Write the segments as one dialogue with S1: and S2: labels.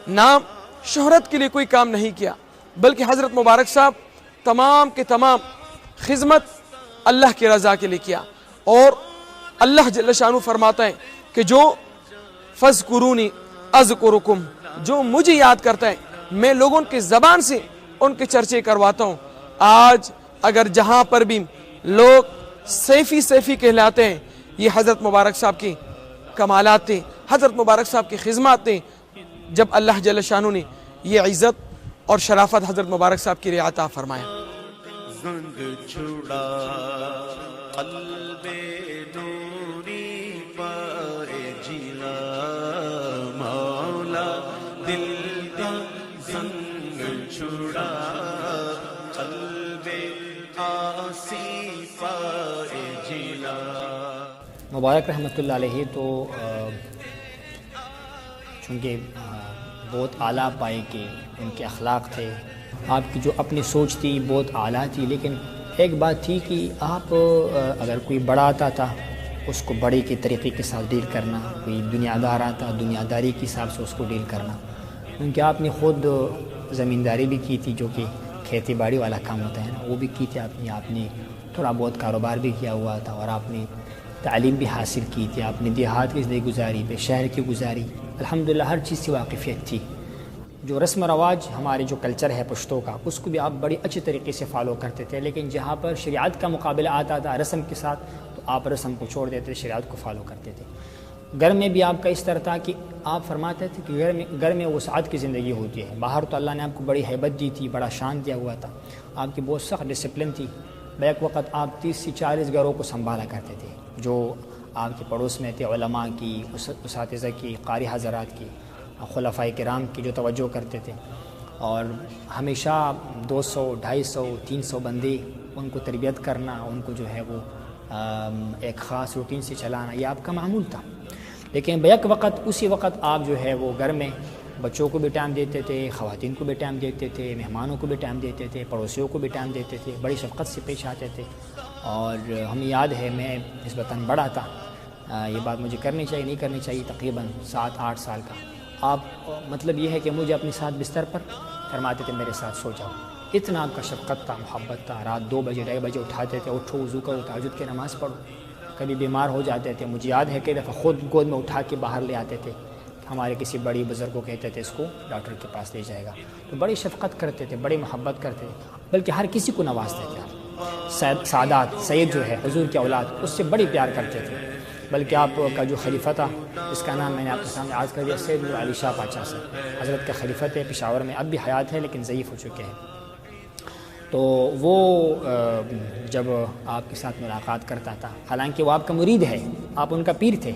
S1: نام شہرت کے لیے کوئی کام نہیں کیا، بلکہ حضرت مبارک صاحب تمام کے تمام خدمت اللہ کی رضا کے لیے کیا۔ اور اللہ جل شانہ فرماتا ہے کہ جو فَاذْكُرُونِي أَذْكُرُكُمْ، جو مجھے یاد کرتا ہے میں لوگوں کی زبان سے ان کے چرچے کرواتا ہوں۔ آج اگر جہاں پر بھی لوگ سیفی کہلاتے ہیں، یہ حضرت مبارک صاحب کی کمالات تھے، حضرت مبارک صاحب کی خدمات تھے۔ جب اللہ جل شانہ نے یہ عزت اور شرافت حضرت مبارک صاحب کی رعایت عطا فرمایا۔
S2: زنگ چھڑا قلب نوری پائے جلا، مولا دل کا زنگ چھڑا قلب آسی پائے جلا۔
S3: مبارک رحمۃ اللہ علیہ تو چونکہ بہت اعلیٰ پائے کے ان کے اخلاق تھے، آپ کی جو اپنی سوچ تھی بہت اعلیٰ تھی، لیکن ایک بات تھی کہ آپ اگر کوئی بڑا آتا تھا اس کو بڑے کے طریقے کے ساتھ ڈیل کرنا، کوئی دنیا دار آتا دنیا داری کے حساب سے اس کو ڈیل کرنا، کیونکہ آپ نے خود زمینداری بھی کی تھی جو کہ کھیتی باڑی والا کام ہوتا ہے نا، وہ بھی کی تھی آپ نے تھوڑا بہت کاروبار بھی کیا ہوا تھا، اور آپ نے تعلیم بھی حاصل کی تھی، آپ نے دیہات کی زندگی گزاری، شہر کی گزاری، الحمدللہ ہر چیز سے واقفیت تھی۔ جو رسم و رواج ہمارے جو کلچر ہے پشتوں کا، اس کو بھی آپ بڑی اچھی طریقے سے فالو کرتے تھے، لیکن جہاں پر شریعت کا مقابلہ آتا تھا رسم کے ساتھ تو آپ رسم کو چھوڑ دیتے، شریعت کو فالو کرتے تھے۔ گھر میں بھی آپ کا اس طرح تھا کہ آپ فرماتے تھے کہ گھر میں وسعت کی زندگی ہوتی ہے، باہر تو اللہ نے آپ کو بڑی ہیبت دی تھی، بڑا شان دیا ہوا تھا، آپ کی بہت سخت ڈسپلن تھی، بیک وقت آپ 30 سے 40 گھروں کو سنبھالا کرتے تھے، جو آپ کے پڑوس میں تھے، علماء کی، اساتذہ کی، قاری حضرات کی، خلفائے کرام کی جو توجہ کرتے تھے، اور ہمیشہ 200، 250، 300 بندے ان کو تربیت کرنا، ان کو جو ہے وہ ایک خاص روٹین سے چلانا، یہ آپ کا معمول تھا۔ لیکن بیک وقت اسی وقت آپ جو ہے وہ گھر میں بچوں کو بھی ٹائم دیتے تھے، خواتین کو بھی ٹائم دیتے تھے، مہمانوں کو بھی ٹائم دیتے تھے، پڑوسیوں کو بھی ٹائم دیتے تھے، بڑی شفقت سے پیش آتے تھے۔ اور ہمیں یاد ہے میں نسبتاً بڑا تھا، یہ بات مجھے کرنی چاہیے نہیں کرنی چاہیے، تقریباً 7-8 سال کا، آپ مطلب یہ ہے کہ مجھے اپنے ساتھ بستر پر فرماتے تھے میرے ساتھ سو جاؤ، اتنا آپ کا شفقت تھا، محبت تھا۔ رات 2 بجے 2:30 بجے اٹھاتے تھے، اٹھو وضو کرو، تہجد کی نماز پڑھو۔ کبھی بیمار ہو جاتے تھے، مجھے یاد ہے کہ دفعہ خود گود میں اٹھا کے باہر لے آتے تھے، ہمارے کسی بڑی بزرگ کو کہتے تھے اس کو ڈاکٹر کے پاس لے جائے گا، تو بڑی شفقت کرتے تھے، بڑی محبت کرتے تھے، بلکہ ہر کسی کو نوازتے تھے۔ سادات سید جو ہے حضور کی اولاد، اس سے بڑی پیار کرتے تھے، بلکہ آپ کا جو خلیفہ تھا جس کا نام میں نے آپ کے سامنے عرض کر دیا، سید نور علی شاہ پاچا سے، حضرت کا خلیفہ تھے، پشاور میں اب بھی حیات ہے لیکن ضعیف ہو چکے ہیں۔ تو وہ جب آپ کے ساتھ ملاقات کرتا تھا، حالانکہ وہ آپ کا مرید ہے، آپ ان کا پیر تھے،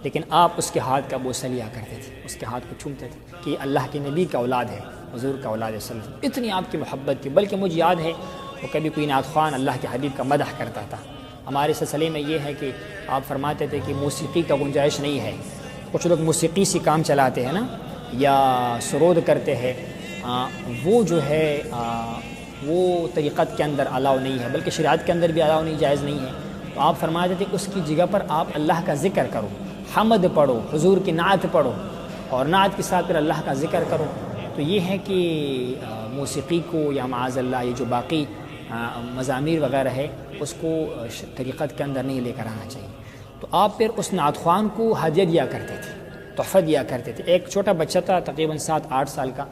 S3: لیکن آپ اس کے ہاتھ کا بوسہ لیا کرتے تھے، اس کے ہاتھ کو چومتے تھے کہ اللہ کے نبی کا اولاد ہے، حضور کا اولاد ہے صلی اللہ علیہ وسلم، اتنی آپ کی محبت تھی۔ بلکہ مجھے یاد ہے وہ کبھی کوئی نعت خوان اللہ کے حبیب کا مدح کرتا تھا۔ ہمارے سلسلے میں یہ ہے کہ آپ فرماتے تھے کہ موسیقی کا گنجائش نہیں ہے، کچھ لوگ موسیقی سے کام چلاتے ہیں نا، یا سرود کرتے ہیں، وہ جو ہے وہ طریقت کے اندر الاؤ نہیں ہے، بلکہ شریعت کے اندر بھی الاؤ نہیں، جائز نہیں ہے۔ تو آپ فرماتے تھے کہ اس کی جگہ پر آپ اللہ کا ذکر کرو، حمد پڑھو، حضور کی نعت پڑھو، اور نعت کے ساتھ پھر اللہ کا ذکر کرو۔ تو یہ ہے کہ موسیقی کو یا معاذ اللہ یہ جو باقی مزامیر وغیرہ ہے اس کو طریقت کے اندر نہیں لے کر آنا چاہیے۔ تو آپ پھر اس نعت خوان کو ہدیہ دیا کرتے تھے، تحفہ دیا کرتے تھے۔ ایک چھوٹا بچہ تھا تقریباً 7-8 سال کا،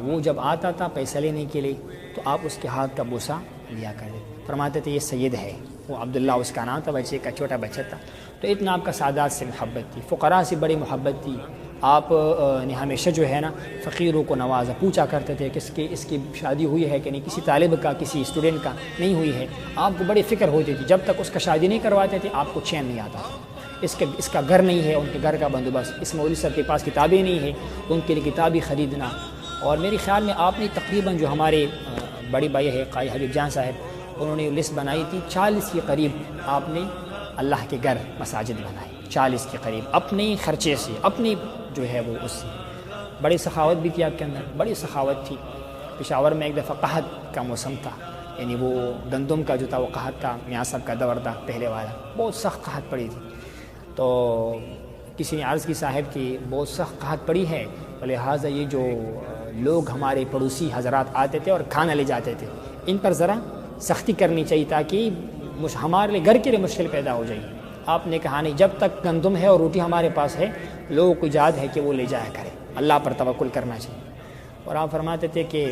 S3: وہ جب آتا تھا پیسہ لینے کے لیے تو آپ اس کے ہاتھ کا بوسہ لیا کرتے، فرماتے تھے یہ سید ہے، وہ عبداللہ اس کا نام تھا، بچے کا چھوٹا بچہ تھا۔ تو اتنا آپ کا سادات سے محبت تھی، فقراء سے بڑی محبت تھی۔ آپ نے ہمیشہ جو ہے نا فقیروں کو نوازا، پوچھا کرتے تھے کہ اس کی شادی ہوئی ہے کہ نہیں، کسی طالب کا، کسی اسٹوڈنٹ کا نہیں ہوئی ہے، آپ کو بڑی فکر ہوتی تھی۔ جب تک اس کا شادی نہیں کرواتے تھے آپ کو چین نہیں آتا تھا۔ اس کا گھر نہیں ہے، ان کے گھر کا بندوبست، اس مولوی صاحب کے پاس کتابیں نہیں ہیں، ان کے لیے کتابیں خریدنا۔ اور میرے خیال میں آپ نے تقریباً جو ہمارے بڑی بھائی ہے قاری حبیب جان صاحب، انہوں نے لسٹ بنائی تھی 40 کے قریب آپ نے اللہ کے گھر مساجد بنائے، 40 کے قریب اپنے خرچے سے، اپنی جو ہے وہ اس سے بڑی سخاوت بھی تھی آپ کے اندر، بڑی سخاوت تھی۔ پشاور میں ایک دفعہ قحط کا موسم تھا، یعنی وہ گندم کا جو تھا وہ قحط کا، میاں صاحب کا دور تھا پہلے والا، بہت سخت قحط پڑی تھی۔ تو کسی نے عرض کی صاحب کی بہت سخت قحط پڑی ہے، لہٰذا یہ جو لوگ ہمارے پڑوسی حضرات آتے تھے اور کھانا لے جاتے تھے، ان پر ذرا سختی کرنی چاہیے تاکہ ہمارے لیے گھر کے لیے مشکل پیدا ہو جائے۔ آپ نے کہا نہیں، جب تک گندم ہے اور روٹی ہمارے پاس ہے لوگوں کو یاد ہے کہ وہ لے جایا کرے، اللہ پر توکل کرنا چاہیے۔ اور آپ فرماتے تھے کہ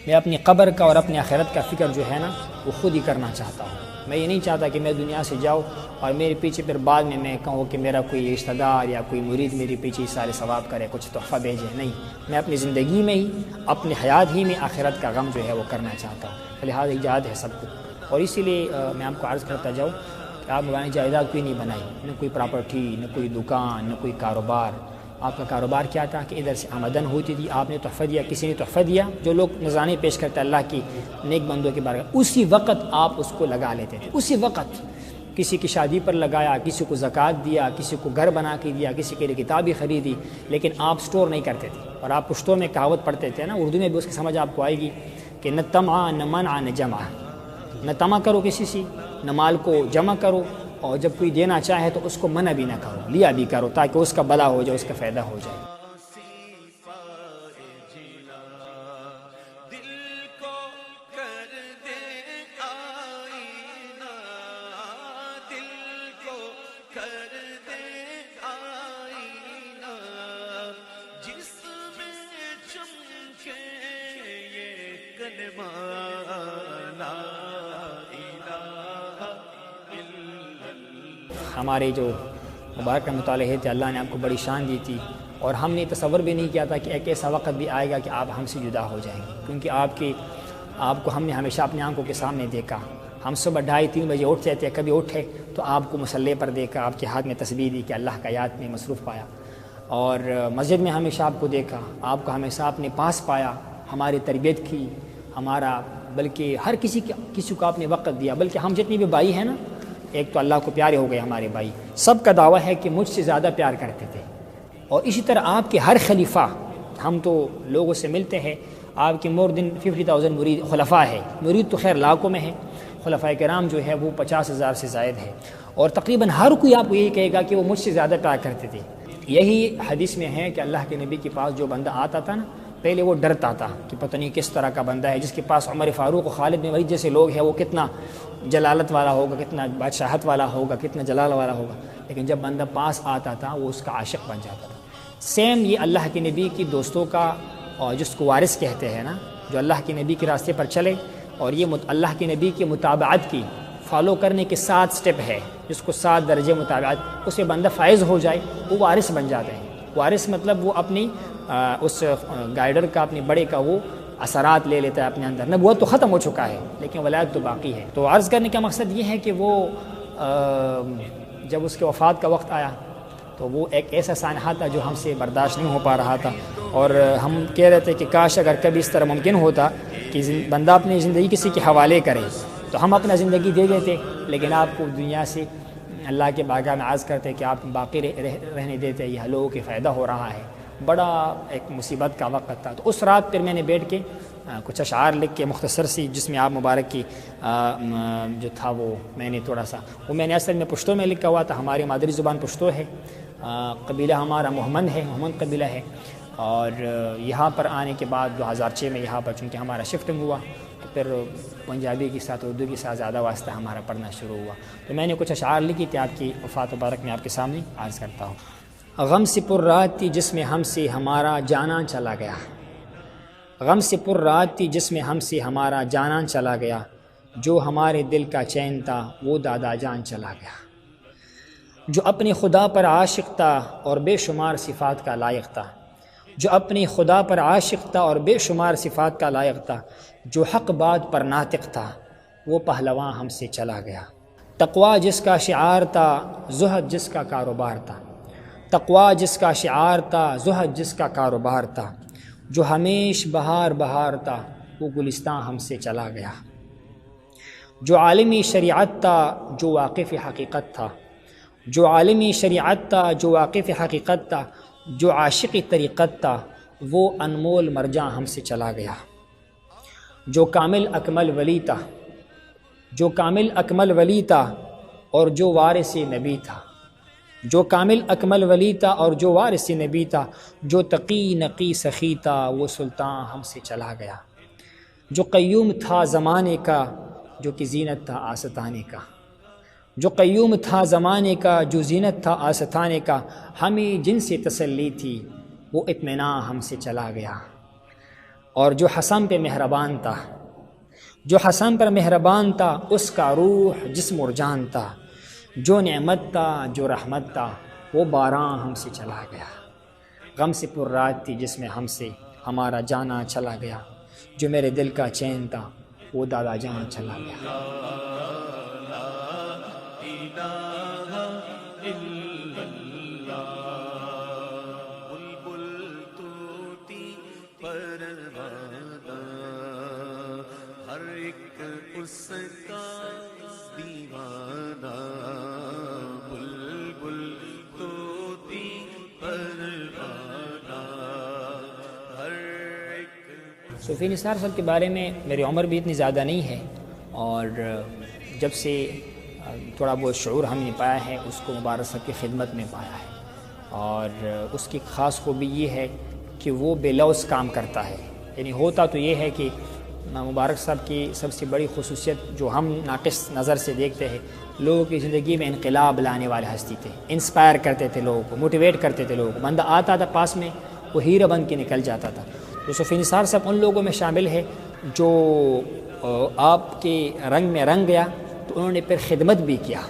S3: میں اپنی قبر کا اور اپنی آخرت کا فکر جو ہے نا وہ خود ہی کرنا چاہتا ہوں۔ میں یہ نہیں چاہتا کہ میں دنیا سے جاؤں اور میرے پیچھے پھر بعد میں کہوں کہ میرا کوئی رشتہ دار یا کوئی مرید میرے پیچھے سارے ثواب کرے، کچھ تحفہ بھیجے۔ نہیں، میں اپنی زندگی میں ہی، اپنی حیات ہی میں آخرت کا غم جو ہے وہ کرنا چاہتا ہوں۔ لہٰذا ایجاد ہے سب کو، اور اسی لیے میں آپ کو عرض کرتا جاؤں کہ آپ نے جائیداد کوئی نہیں بنائی، نہ کوئی پراپرٹی، نہ کوئی دکان، نہ کوئی کاروبار۔ آپ کا کاروبار کیا تھا کہ ادھر سے آمدن ہوتی تھی، آپ نے تحفہ دیا، کسی نے تحفہ دیا، جو لوگ نذرانے پیش کرتے اللہ کی نیک بندوں کے بارے میں، اسی وقت آپ اس کو لگا لیتے تھے، اسی وقت کسی کی شادی پر لگایا، کسی کو زکوٰۃ دیا، کسی کو گھر بنا کے دیا، کسی کے لیے کتابیں خریدی، لیکن آپ سٹور نہیں کرتے تھے۔ اور آپ پشتوں میں کہاوت پڑھتے تھے نا، اردو میں بھی اس کی سمجھ آپ کو آئے گی کہ نہ طمع نہ منع نہ جمع، نہ طمع کرو کسی سے، نہ مال کو جمع کرو، اور جب کوئی دینا چاہے تو اس کو منع بھی نہ کرو، لیا بھی کرو تاکہ اس کا بلا ہو جائے، اس کا فائدہ ہو جائے۔ ہمارے جو مبارک مطالعے تھے، اللہ نے آپ کو بڑی شان دی تھی، اور ہم نے تصور بھی نہیں کیا تھا کہ ایک ایسا وقت بھی آئے گا کہ آپ ہم سے جدا ہو جائیں گے، کیونکہ آپ کو ہم نے ہمیشہ اپنی آنکھوں کے سامنے دیکھا۔ ہم صبح 2:30-3 بجے اٹھتے تھے، کبھی اٹھے تو آپ کو مصلی پر دیکھا، آپ کے ہاتھ میں تسبیح دی کہ اللہ کا یاد میں مصروف پایا، اور مسجد میں ہمیشہ آپ کو دیکھا، آپ کو ہمیشہ اپنے پاس پایا، ہماری تربیت کی، ہمارا بلکہ ہر کسی کو آپ نے وقت دیا، بلکہ ہم جتنے بھی بھائی ہیں نا، ایک تو اللہ کو پیارے ہو گئے ہمارے بھائی، سب کا دعویٰ ہے کہ مجھ سے زیادہ پیار کرتے تھے۔ اور اسی طرح آپ کے ہر خلیفہ، ہم تو لوگوں سے ملتے ہیں، آپ کے مور دن 50,000 مرید خلفاء ہے، مرید تو خیر لاکھوں میں ہے، خلفاء کرام جو ہے وہ 50,000 سے زائد ہے، اور تقریباً ہر کوئی آپ کو یہی کہے گا کہ وہ مجھ سے زیادہ پیار کرتے تھے۔ یہی حدیث میں ہے کہ اللہ کے نبی کے پاس جو بندہ آتا تھا نا، پہلے وہ ڈرتا تھا کہ پتہ نہیں کس طرح کا بندہ ہے، جس کے پاس عمر فاروق و خالد بن ولید جیسے لوگ ہیں، وہ کتنا جلالت والا ہوگا، کتنا بادشاہت والا ہوگا، کتنا جلال والا ہوگا، لیکن جب بندہ پاس آتا تھا وہ اس کا عاشق بن جاتا تھا۔ سیم یہ اللہ کے نبی کی دوستوں کا، اور جس کو وارث کہتے ہیں نا، جو اللہ کے نبی کے راستے پر چلے اور یہ اللہ کے نبی کی متابعت کی، فالو کرنے کے 7 سٹیپ ہے، جس کو 7 درجے متابعت، اسے بندہ فائز ہو جائے، وہ وارث بن جاتے ہیں۔ وارث مطلب وہ اپنی اس گائیڈر کا، اپنے بڑے کا وہ اثرات لے لیتا ہے اپنے اندر۔ نبوت تو ختم ہو چکا ہے لیکن ولایت تو باقی ہے۔ تو عرض کرنے کا مقصد یہ ہے کہ وہ جب اس کے وفات کا وقت آیا تو وہ ایک ایسا سانحہ تھا جو ہم سے برداشت نہیں ہو پا رہا تھا، اور ہم کہہ رہے تھے کہ کاش اگر کبھی اس طرح ممکن ہوتا کہ بندہ اپنی زندگی کسی کے حوالے کرے تو ہم اپنا زندگی دے دیتے، لیکن آپ کو دنیا سے اللہ کے بارگاہ میں عرض کرتے کہ آپ باقی رہنے دیتے، یہ لوگوں کے فائدہ ہو رہا ہے۔ بڑا ایک مصیبت کا وقت تھا۔ تو اس رات پھر میں نے بیٹھ کے کچھ اشعار لکھ کے مختصر سی، جس میں آپ مبارک کی جو تھا وہ میں نے تھوڑا سا، وہ میں نے اصل میں پشتو میں لکھا ہوا تھا، ہماری مادری زبان پشتو ہے، قبیلہ ہمارا محمد ہے، محمد قبیلہ ہے، اور یہاں پر آنے کے بعد 2006 میں یہاں پر چونکہ ہمارا شفٹنگ ہوا تو پھر پنجابی کے ساتھ اردو کے ساتھ زیادہ واسطہ ہمارا پڑھنا شروع ہوا، تو میں نے کچھ اشعار لکھی تھی آپ کی وفات مبارک میں آپ کے سامنے عرض کرتا ہوں۔ غم سے پر رات تھی جس میں ہم سے ہمارا جانا چلا گیا، غم سے پر رات تھی جس میں ہم سے ہمارا جانا چلا گیا، جو ہمارے دل کا چین تھا وہ دادا جان چلا گیا، جو اپنے خدا پر عاشق تھا اور بے شمار صفات کا لائق تھا، جو اپنے خدا پر عاشق تھا اور بے شمار صفات کا لائق تھا، جو حق بات پر ناطق تھا وہ پہلواں ہم سے چلا گیا، تقویٰ جس کا شعار تھا زہد جس کا کاروبار تھا، تقویٰ جس کا شعار تھا زہد جس کا کاروبار تھا، جو ہمیش بہار بہار تھا وہ گلستان ہم سے چلا گیا، جو عالمی شریعت تھا جو واقف حقیقت تھا، جو عالمی شریعت تھا جو واقف حقیقت تھا، جو عاشق طریقت تھا وہ انمول مرجاں ہم سے چلا گیا، جو کامل اکمل ولی تھا، جو کامل اکمل ولی تھا اور جو وارث نبی تھا، جو کامل اکمل ولی تھا اور جو وارث نبی تھا، جو تقی نقی سخی تھا وہ سلطان ہم سے چلا گیا، جو قیوم تھا زمانے کا جو کہ زینت تھا آستانے کا، جو قیوم تھا زمانے کا جو زینت تھا آستانے کا، ہمیں جن سے تسلی تھی وہ اطمینان ہم سے چلا گیا، اور جو حسن پہ مہربان تھا، جو حسن پر مہربان تھا اس کا روح جسم اور جان تھا، جو نعمت تھا جو رحمت تھا وہ باران ہم سے چلا گیا، غم سے پر رات تھی جس میں ہم سے ہمارا جانا چلا گیا، جو میرے دل کا چین تھا وہ دادا جان چلا گیا۔
S2: ہر ایک اس کا دیوانہ، بلبل طوطی پروانہ، ہر ایک۔
S3: صوفی نثار صاحب کے بارے میں میری عمر بھی اتنی زیادہ نہیں ہے، اور جب سے تھوڑا بہت شعور ہم نے پایا ہے اس کو مبارک صاحب کی خدمت میں پایا ہے، اور اس کی خاص خوبی یہ ہے کہ وہ بے لوث کام کرتا ہے۔ یعنی ہوتا تو یہ ہے کہ مبارک صاحب کی سب سے بڑی خصوصیت جو ہم ناقص نظر سے دیکھتے ہیں، لوگوں کی زندگی میں انقلاب لانے والے ہستی تھے، انسپائر کرتے تھے لوگوں کو، موٹیویٹ کرتے تھے لوگوں کو، بندہ آتا تھا پاس میں وہ ہیرا بن کے نکل جاتا تھا۔ تو صوفی نثار صاحب ان لوگوں میں شامل ہے جو آپ کے رنگ میں رنگ گیا تو انہوں نے پھر خدمت بھی کیا۔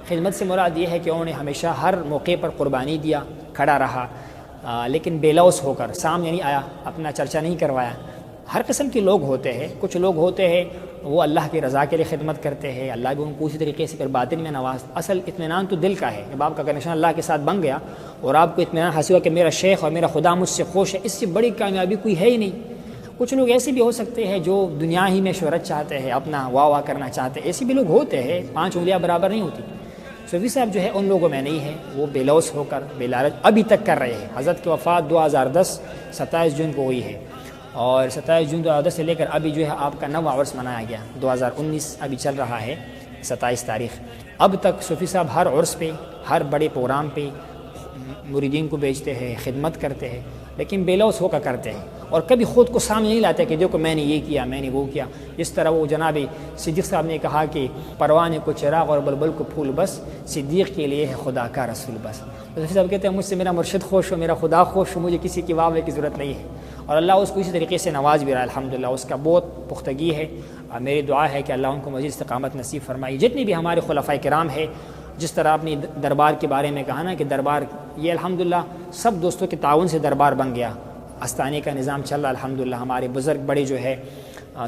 S3: خدمت سے مراد یہ ہے کہ انہوں نے ہمیشہ ہر موقع پر قربانی دیا، کھڑا رہا، لیکن بے لوث ہو کر سامنے نہیں آیا، اپنا چرچا نہیں کروایا۔ ہر قسم کے لوگ ہوتے ہیں، کچھ لوگ ہوتے ہیں وہ اللہ کی رضا کے لیے خدمت کرتے ہیں، اللہ بھی ان کو اسی طریقے سے پھر باطن میں نواز۔ اصل اطمینان تو دل کا ہے، جب آپ کا کنیکشن اللہ کے ساتھ بن گیا اور آپ کو اطمینان حاصل ہوا کہ میرا شیخ اور میرا خدا مجھ سے خوش ہے، اس سے بڑی کامیابی کوئی ہے ہی نہیں۔ کچھ لوگ ایسے بھی ہو سکتے ہیں جو دنیا ہی میں شہرت چاہتے ہیں، اپنا واہ واہ کرنا چاہتے ہیں، ایسے بھی لوگ ہوتے ہیں، 5 انگلیاں برابر نہیں ہوتی۔ صوفی صاحب جو ہے ان لوگوں میں نہیں ہے، وہ بے لوث ہو کر بے لالچ ابھی تک کر رہے ہیں۔ حضرت کی وفات 2010 27 جون کو ہوئی ہے، اور 27 جون 2010 سے لے کر ابھی جو ہے آپ کا 9واں عرس منایا گیا، 2019 ابھی چل رہا ہے 27 تاریخ۔ اب تک صوفی صاحب ہر عرس پہ، ہر بڑے پروگرام پہ مریدین کو بیچتے ہیں، خدمت کرتے ہیں، لیکن بے لوث ہو کر کرتے ہیں، اور کبھی خود کو سامنے نہیں لاتے کہ دیکھو میں نے یہ کیا، میں نے وہ کیا۔ جس طرح وہ جناب صدیق صاحب نے کہا کہ پروانے کو چراغ اور بلبل کو پھول بس، صدیق کے لیے ہے خدا کا رسول بس۔ صوفی صاحب کہتے ہیں مجھ سے میرا مرشد خوش ہو، میرا خدا خوش ہو، مجھے کسی کی واہ کی ضرورت نہیں ہے، اور اللہ اس کو اسی طریقے سے نواز بھی رہا ہے الحمدللہ، اس کا بہت پختگی ہے۔ میری دعا ہے کہ اللہ ان کو مزید استقامت نصیب فرمائے۔ جتنے بھی ہمارے خلفائے کرام ہیں، جس طرح اپنی دربار کے بارے میں کہا نا کہ دربار یہ الحمدللہ سب دوستوں کے تعاون سے دربار بن گیا، استانے کا نظام چل رہا الحمدللہ۔ ہمارے بزرگ بڑے جو ہے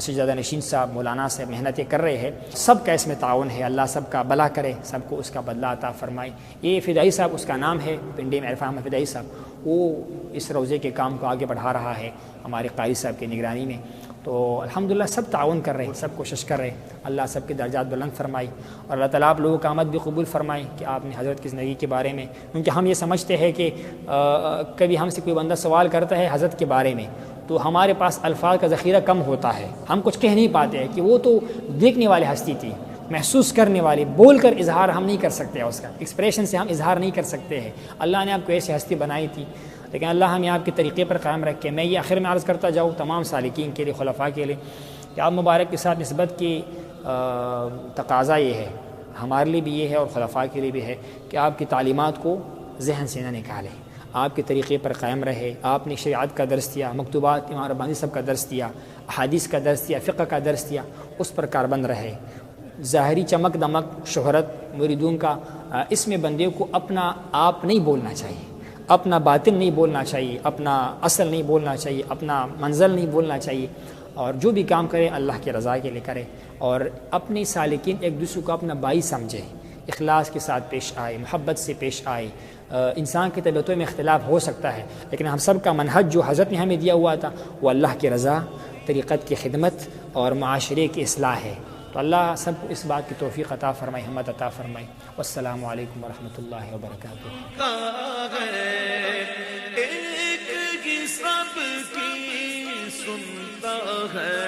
S3: سجادہ نشین صاحب، مولانا سے محنتیں کر رہے ہیں، سب کا اس میں تعاون ہے، اللہ سب کا بھلا کرے، سب کو اس کا بدلہ عطا فرمائے۔ یہ فدائی صاحب اس کا نام ہے، پنڈی میں عرفان احمد فدائی صاحب، وہ اس روزے کے کام کو آگے بڑھا رہا ہے ہمارے قاری صاحب کی نگرانی میں۔ تو الحمدللہ سب تعاون کر رہے ہیں، سب کوشش کر رہے ہیں، اللہ سب کے درجات بلند فرمائی، اور اللہ تعالیٰ آپ لوگوں کا آمد بھی قبول فرمائے کہ آپ نے حضرت کی زندگی کے بارے میں، کیونکہ ہم یہ سمجھتے ہیں کہ کبھی ہم سے کوئی بندہ سوال کرتا ہے حضرت کے بارے میں تو ہمارے پاس الفاظ کا ذخیرہ کم ہوتا ہے، ہم کچھ کہہ نہیں پاتے ہیں کہ وہ تو دیکھنے والی ہستی تھی، محسوس کرنے والی، بول کر اظہار ہم نہیں کر سکتے، اس کا ایکسپریشن سے ہم اظہار نہیں کر سکتے ہیں۔ اللہ نے آپ کو ایسی ہستی بنائی تھی، لیکن اللہ ہمیں آپ کے طریقے پر قائم رکھے۔ میں یہ آخر میں عرض کرتا جاؤں تمام سالکین کے لیے، خلفاء کے لیے، کہ آپ مبارک کے ساتھ نسبت کی تقاضا یہ ہے، ہمارے لیے بھی یہ ہے اور خلفاء کے لیے بھی ہے کہ آپ کی تعلیمات کو ذہن سے نہ نکالیں، آپ کے طریقے پر قائم رہے۔ آپ نے شریعت کا درس دیا، مکتوبات امام ربانی صاحب کا درس دیا، احادیث کا درس دیا، فقہ کا درس دیا، اس پر کاربند رہے۔ ظاہری چمک دمک، شہرت، مریدوں کا، اس میں بندے کو اپنا آپ نہیں بولنا چاہیے، اپنا باطن نہیں بولنا چاہیے، اپنا اصل نہیں بولنا چاہیے، اپنا منزل نہیں بولنا چاہیے، اور جو بھی کام کرے اللہ کی رضا کے لیے کرے، اور اپنے سالکین ایک دوسرے کو اپنا بھائی سمجھے، اخلاص کے ساتھ پیش آئے، محبت سے پیش آئے۔ انسان کی طبیعتوں میں اختلاف ہو سکتا ہے، لیکن ہم سب کا منہج جو حضرت نے ہمیں دیا ہوا تھا وہ اللہ کی رضا، طریقت کی خدمت اور معاشرے کی اصلاح ہے۔ تو اللہ سب کو اس بات کی توفیق عطا فرمائے، ہمت عطا فرمائے۔ والسلام علیکم ورحمۃ اللہ وبرکاتہ۔
S2: ایک ہی سب کی سنتا ہے،